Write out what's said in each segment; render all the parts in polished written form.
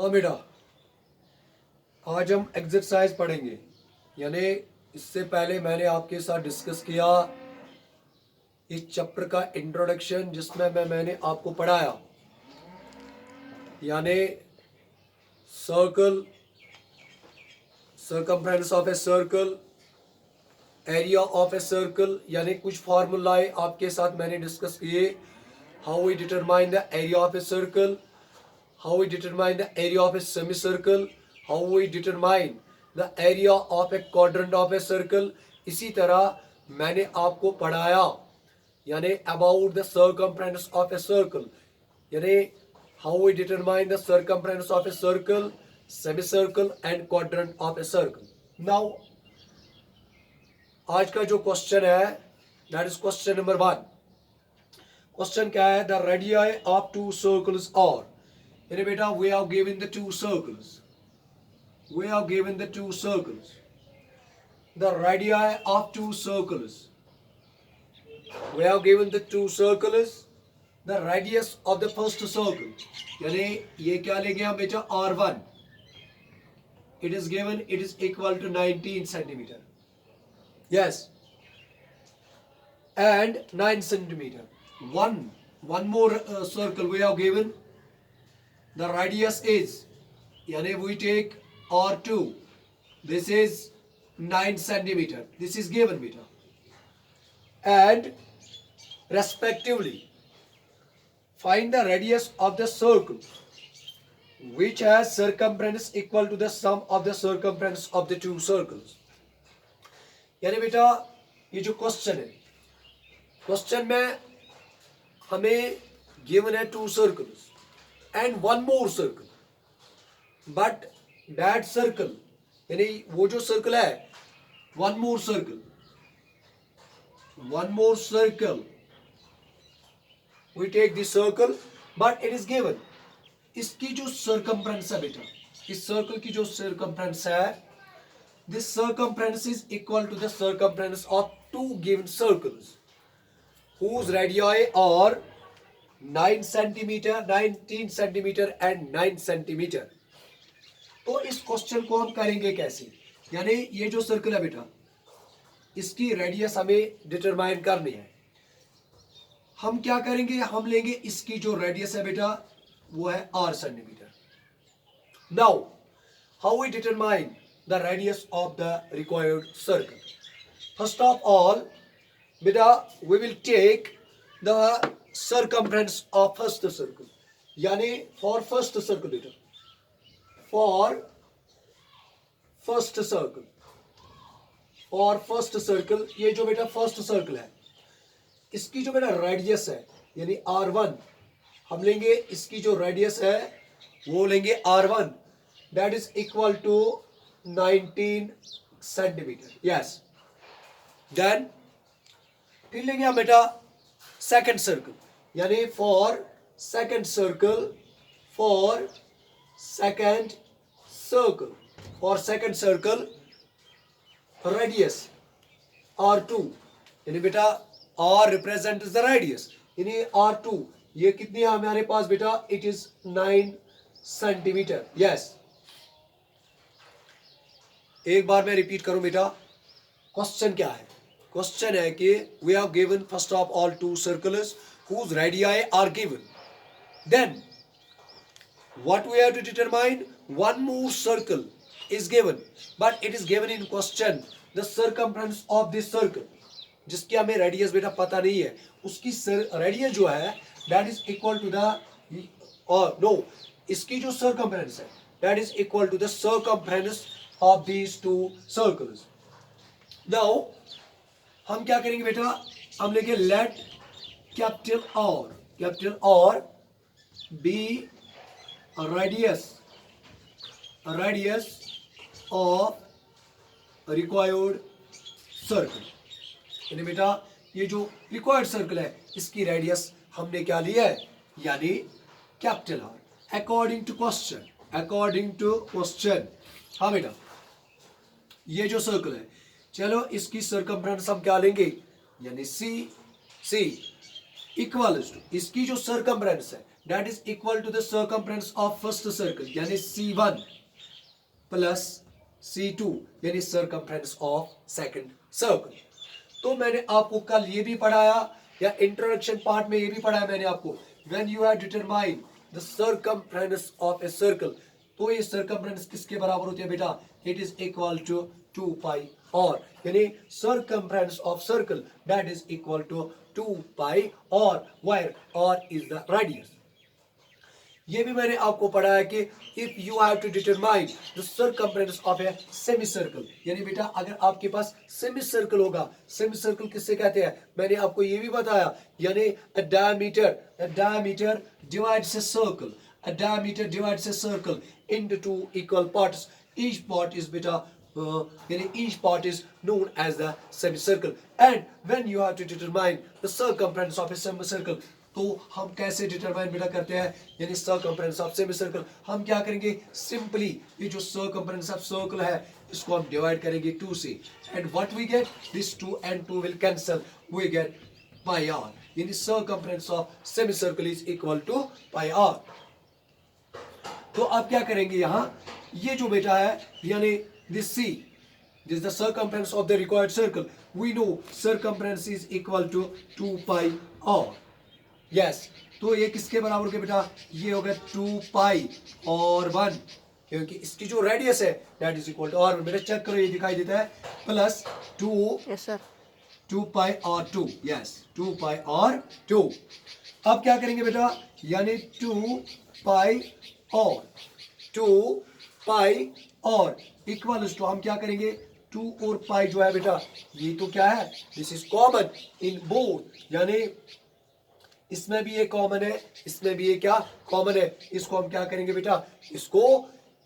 हाँ बेटा, आज हम एक्सरसाइज पढ़ेंगे। यानी इससे पहले मैंने आपके साथ डिस्कस किया इस चैप्टर का इंट्रोडक्शन, जिसमें मैंने आपको पढ़ाया यानी circle, circumference of a circle, area of a circle, यानी कुछ फार्मूलाए आपके साथ मैंने डिस्कस किए। How we determine the area of a circle, how we determine the area of a semicircle, how we determine the area of a quadrant of a circle। इसी तरह मैंने आपको पढ़ाया यानी about the circumference of a circle, यानी how we determine the circumference of a circle, semicircle and quadrant of a circle। Now आज का जो क्वेश्चन है that is question number 1। Question क्या है? the radii of two circles are, यानी बेटा we have given the two circles, we have given the two circles, the radii of two circles, we have given the two circles, the radius of the first circle, यानी ये क्या लेंगे हम बेटा R1, it is given, it is equal to 19 centimeter, yes, and 9 centimeter। one more circle we have given, the radius is, यानी we take R2, this is 9 centimeter, this is given beta, and respectively find the radius of the circle which has circumference equal to the sum of the circumference of the two circles। यानी बेटा ये जो question है, question में हमें given है two circles and one more circle, but that circle, यानी वो जो सर्कल है, one more circle, we take the circle but it is given, इसकी जो circumference है बेटा, इस सर्कल की जो circumference है, this circumference is equal to the circumference of two given circles whose radii are 9 centimeter, 19 centimeter and 9 centimeter। तो इस क्वेश्चन को हम करेंगे कैसे? यानी ये जो सर्कल है बेटा, इसकी रेडियस हमें डिटरमाइन करनी है। हम क्या करेंगे? हम लेंगे इसकी जो रेडियस है बेटा वो है r centimetre. Now how we determine the radius of the required circle? First of all बेटा we will take the circumference of first circle, यानी for first circle बेटा, for first circle, ये जो बेटा first circle है, इसकी जो बेटा रेडियस है यानी R1, हम लेंगे इसकी जो रेडियस है वो लेंगे R1, that is equal to 19 centimetre, yes। then फिर लेंगे हम बेटा सेकेंड सर्कल, यानी for second circle radius R2, यानी बेटा R रिप्रेजेंट द रेडियस, यानी R2 ये कितनी है हमारे पास बेटा? It is 9 centimetre, yes. एक बार मैं रिपीट करूं बेटा, क्वेश्चन क्या है? क्वेश्चन है कि we have given first of all two circles whose radii are given, then what we have to determine? One more circle is given, but it is given in question the circumference of this circle, जिसकी हमें radius बेटा पता नहीं है, उसकी radius जो है that is equal to the इसकी जो circumference है that is equal to the circumference of these two circles। now हम क्या करेंगे बेटा? हम लेंगे let capital R be radius of required circle, यानी बेटा ये जो रिक्वायर्ड सर्कल है इसकी रेडियस हमने क्या लिया है? यानी capital R, according to question. हाँ बेटा ये जो सर्कल है, चलो इसकी सर्कमफ्रेंस हम क्या लेंगे? यानी सी इक्वल्स टू इसकी जो सर्कमफ्रेंस है that is equal to the circumference of first circle यानी C1 plus C2 यानी circumference of second circle. तो मैंने आपको कल ये भी पढ़ाया या इंट्रोडक्शन पार्ट में ये भी पढ़ाया मैंने आपको, when you have determined the circumference of a circle, तो ये circumference किसके बराबर होती है बेटा? It is equal to 2 pi r यानी circumference of circle that is equal to 2 pi r where r is the radius. ये भी मैंने आपको पढ़ाया कि if you have to determine the circumference of a semicircle, यानी बेटा अगर आपके पास semicircle होगा, semicircle किससे कहते हैं मैंने आपको ये भी बताया, यानी a diameter divides a circle, a diameter divides a circle into two equal parts, each part is बेटा यानी each part is known as the semicircle. And when you have to determine the circumference of a semicircle, तो हम कैसे determine बेटा करते हैं, यानी circumference of semi circle हम क्या करेंगे, सिंपली ये जो सर्कमफ्रेंस ऑफ सर्कल है इसको हम डिवाइड करेंगे 2 से, and what we get, this 2 and 2 will cancel, we get pi r, यानी circumference of semi circle is equal to pi r. तो आप क्या करेंगे यहाँ, ये जो बेटा है यानी this C, this is the circumference of the required circle, we know circumference is equal to 2 pi r. Yes तो ये किसके बराबर हो गया बेटा, ये हो गया 2 पाई और 1, क्योंकि इसकी जो रेडियस है that is equal to r. बेटा चेक करो ये दिखाई देता है प्लस 2, यस सर, 2 पाई और 2, यस 2 पाई और 2. अब क्या करेंगे बेटा, यानी 2 पाई और 2 पाई और इक्वल टू हम क्या करेंगे 2 और पाई जो है बेटा ये तो क्या है, this is common in both, यानी इसमें भी ये कॉमन है, इसमें भी ये क्या कॉमन है, इसको हम क्या करेंगे बेटा, इसको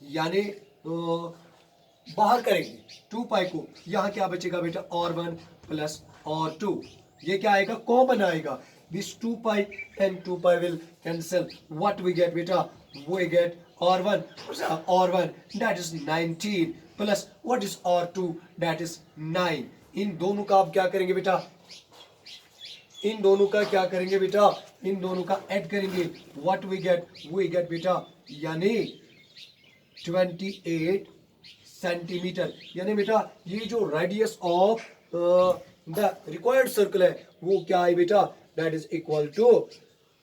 यानी बाहर करेंगे 2 पाई को, यहाँ क्या बचेगा बेटा और 1 प्लस और 2, ये क्या आएगा कॉमन आएगा, this 2 pi and 2 pi will cancel, what we get बेटा, वी गेट और 1 that is 19 plus what is और 2 दैट इज 9. इन दोनों का आप क्या करेंगे बेटा, इन दोनों का क्या करेंगे बेटा, इन दोनों का ऐड करेंगे, व्हाट वी गेट बेटा यानी 28 सेंटीमीटर, यानी बेटा ये जो radius of the required circle है वो क्या है बेटा, दैट इज इक्वल टू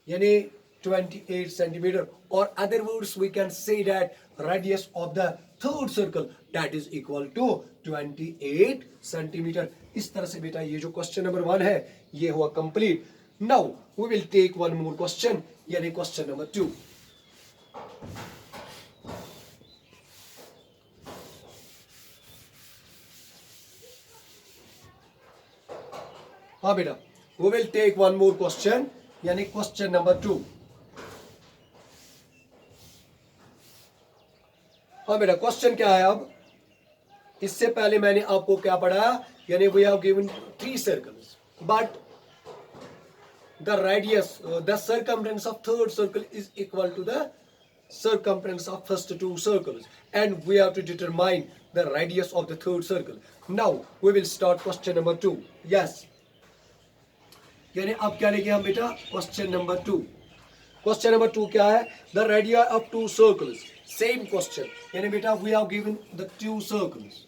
यानी 28 सेंटीमीटर, और other words we can say that radius of the third circle that is equal to 28 centimetre. इस तरह से बेटा ये जो क्वेश्चन नंबर 1 है ये हुआ complete. Now we will take one more question, यानी क्वेश्चन नंबर 2. हाँ बेटा we will take one more question, यानी क्वेश्चन नंबर 2. हाँ बेटा क्वेश्चन क्या है, अब इससे पहले मैंने आपको क्या पढ़ाया, यानी we have given 3 circles but the radius, the circumference of third circle is equal to the circumference of first 2 circles, and we have to determine the radius of the third circle. Now we will start question number 2. Yes, यानी अब क्या लेंगे हम बेटा, question number 2. Question number 2 क्या है, the radii of 2 circles, same question, यानी बेटा we have given the 2 circles,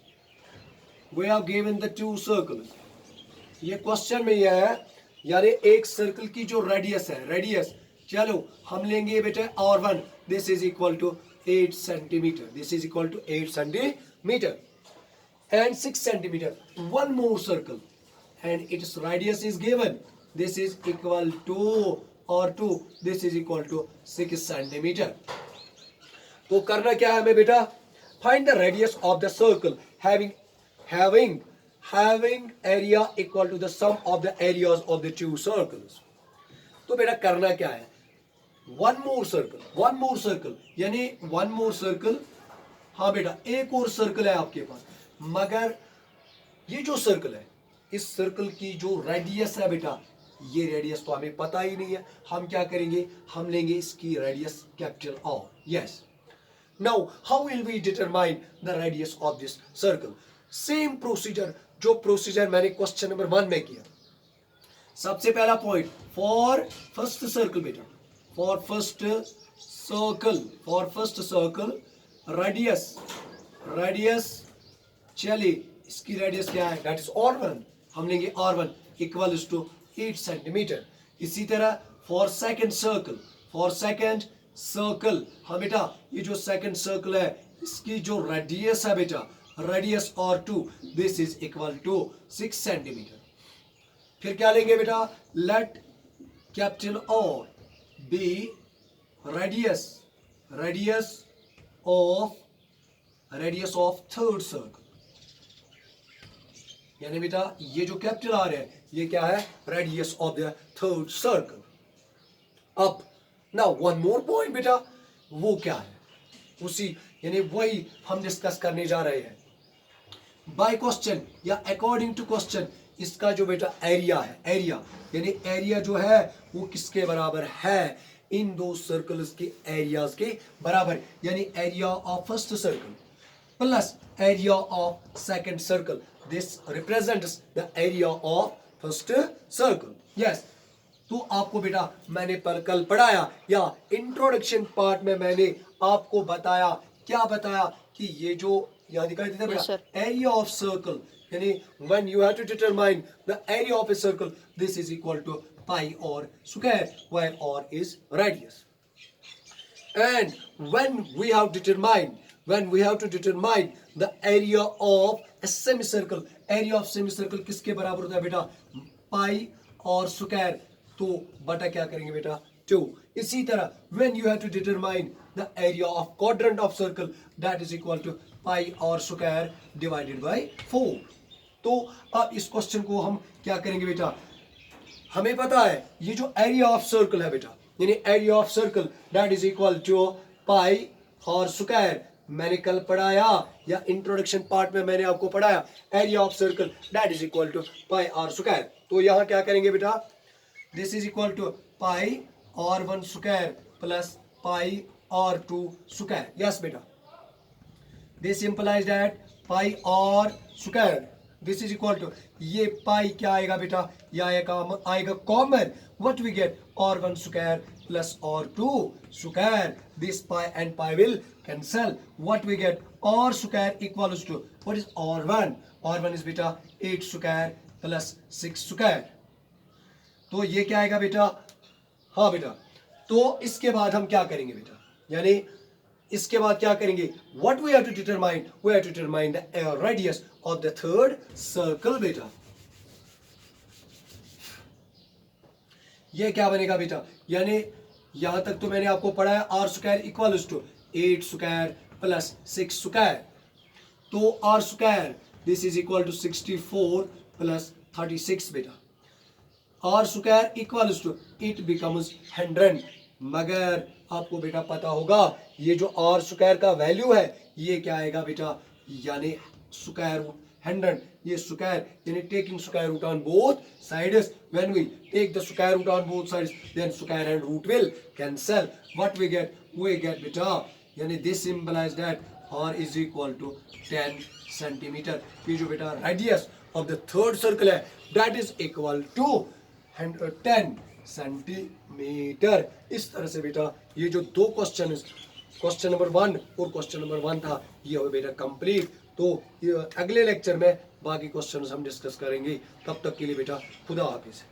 we have given the 2 circles. ये क्वेश्चन में यह है, यानी एक सर्कल की जो रेडियस है, रेडियस चलो हम लेंगे बेटा r1, this is equal to 8 centimetre, this is equal to 8 centimetre and 6 centimetre, one more circle and its radius is given, this is equal to r2, this is equal to 6 centimetre. तो करना क्या है हमें बेटा, find the radius of the circle having area equal to the sum of the areas of the 2 circles. तो बेटा करना क्या है, one more circle यानी one more circle. हाँ बेटा एक और सर्कल है आपके पास, मगर ये जो सर्कल है इस सर्कल की जो रेडियस है बेटा, ये रेडियस तो हमें पता ही नहीं है, हम क्या करेंगे, हम लेंगे इसकी radius capital R. Yes, now how will we determine the radius of this circle, same procedure जो प्रोसीजर मैंने क्वेश्चन नंबर 1 में किया. सबसे पहला पॉइंट फॉर फर्स्ट सर्कल बेटा, for first circle radius चलिए इसकी रेडियस क्या है, दैट इज R1, हम लेंगे R1 इक्वल्स टू 8 सेंटीमीटर। इसी तरह फॉर सेकंड सर्कल हम बेटा ये जो सेकंड सर्कल है इसकी जो रेडियस है बेटा radius R2 this is equal to 6 centimetre. फिर क्या लेंगे बेटा, let capital R be radius of third circle, यानी बेटा ये जो कैपिटल आर है ये क्या है, radius of the third circle. अब नाउ वन मोर पॉइंट बेटा, वो क्या है, उसी यानी वही हम डिस्कस करने जा रहे हैं बाय क्वेश्चन या अकॉर्डिंग टू क्वेश्चन। इसका जो बेटा एरिया है, एरिया यानी एरिया जो है वो किसके बराबर है, इन दो सर्कल्स के एरियाज के बराबर, यानी area of first circle plus area of second circle, this represents the area of first circle. Yes, तो आपको बेटा मैंने कल पढ़ाया या इंट्रोडक्शन पार्ट में मैंने आपको बताया, क्या बताया कि ये जो यहाँ दिखाई देता है बेटा एरिया ऑफ सर्कल, यानी when you have to determine the area of a circle this is equal to pi r square where r is radius, and when we have to determine the area of a semicircle, area of semicircle किसके बराबर होता है बेटा, पाई r square, तो बटा क्या करेंगे बेटा 2। इसी तरह when you have to determine the area of quadrant of circle that is equal to pi r square divided by 4। तो अब इस क्वेश्चन को हम क्या करेंगे बेटा, हमें पता है ये जो एरिया ऑफ सर्कल है बेटा, यानी area of circle that is equal to pi r square, मैंने कल पढ़ाया या इंट्रोडक्शन पार्ट में मैंने आपको पढ़ाया area of circle that is equal to pi r square. तो यहाँ क्या करेंगे बेटा, this is equal to pi r 1 square plus pi r 2 square. Yes बेटा, this implies that pi r square this is equal to, ये pi क्या आएगा बेटा, ये आएगा common, what we get R1 square plus R2 square, this pi and pi will cancel, what we get R square equals to what is R1 is बेटा 8 square plus 6 square, तो ये क्या आएगा बेटा, हाँ बेटा। तो इसके बाद हम क्या करेंगे बेटा, यानी इसके बाद क्या करेंगे, what we have to determine the radius of the third circle बेटा। ये क्या बनेगा बेटा, यानी यहां तक तो मैंने आपको पढ़ाया R square equals to 8 square plus 6 square, तो R square this is equal to 64 plus 36 बेटा, R square equals to it becomes 100, मगर आपको बेटा पता होगा ये जो R स्क्वायर का वैल्यू है ये क्या आएगा बेटा, यानी स्क्वायर रूट 100, ये स्क्वायर यानी taking square root on both sides, when we take the square root on both sides then square and root will cancel, what we get बेटा, यानी this symbolize that R is equal to 10 centimetre. ये जो बेटा radius of the third circle है that is equal to 10 centimetre. इस तरह से बेटा ये जो दो क्वेश्चन नंबर 1 और क्वेश्चन नंबर 1 था ये हो बेटा कंप्लीट। तो ये अगले लेक्चर में बाकी क्वेश्चंस हम डिस्कस करेंगे, तब तक के लिए बेटा खुदा हाफिज।